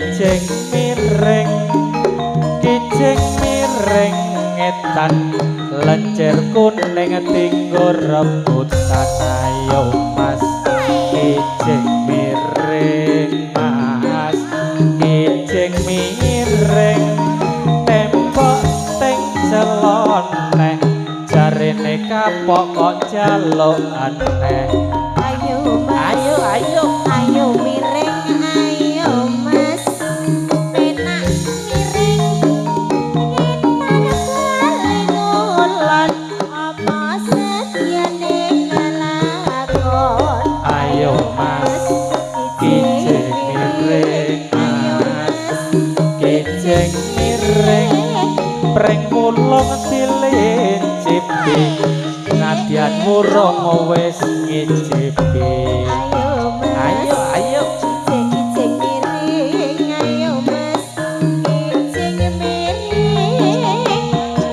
kijing miring ngetan lencer kuning tinggo rebutan ayo mas kijing miring mas kijing miring tembok teng celone jarene kapok kok jaluk aneh ayo mas ayo miring ayo mas penak miring ingin ngulon apa sediane ngelakon ayo mas kijing miring mas kijing miring pring mulung dilincipi nadyan murung wis ngicipi ayo kijing miring ayo mas kijing miring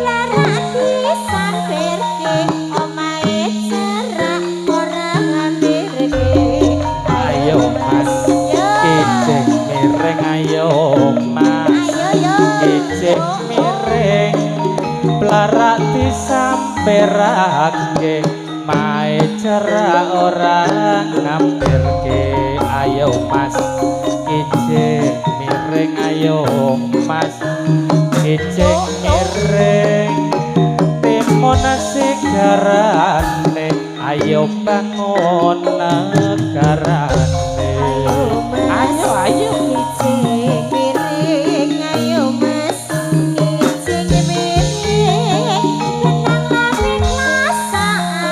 larak disampirke omahe cerak ora ngambirke ayo mas kijing miring ayo mas kijing miring blarak disampirake mae cerak ora ngampirke ayo mas kijing miring ayo mas kijing miring timun sigarane ayo bangun negarane ayo kijing miring ayo mas kijing miring benang lapin masa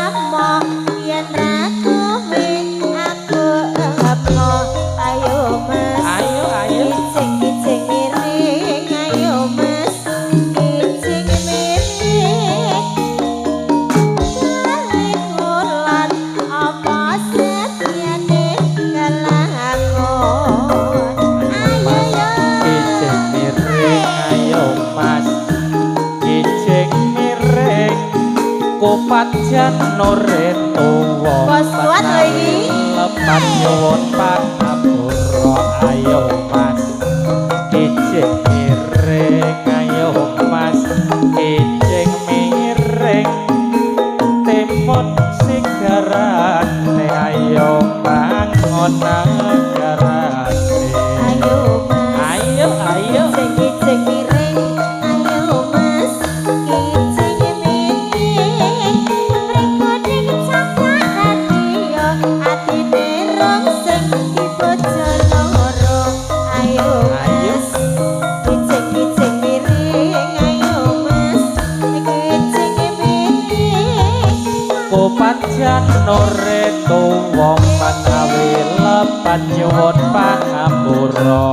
amo yen ra kowe aku engapno ayo mas kijing miring ayo mas kijing miring balik wulan apa setiane kelakon ayo kijing miring ayo mas kijing miring kupat janure tuwa Bos kuat lho iki. lepat nyuwun pangapura ayo mas kijing miring ayo mas kijing miring timun sigarane ayo bangun negarane ayo mas ayo kijing miring ayo mas kijing miring mrikoning cakak radio atine rong sing dibojo loro ayo mas kijing miring ayo mas kijing miring kupat janure tuwa menawi lepat nyuwun pangapura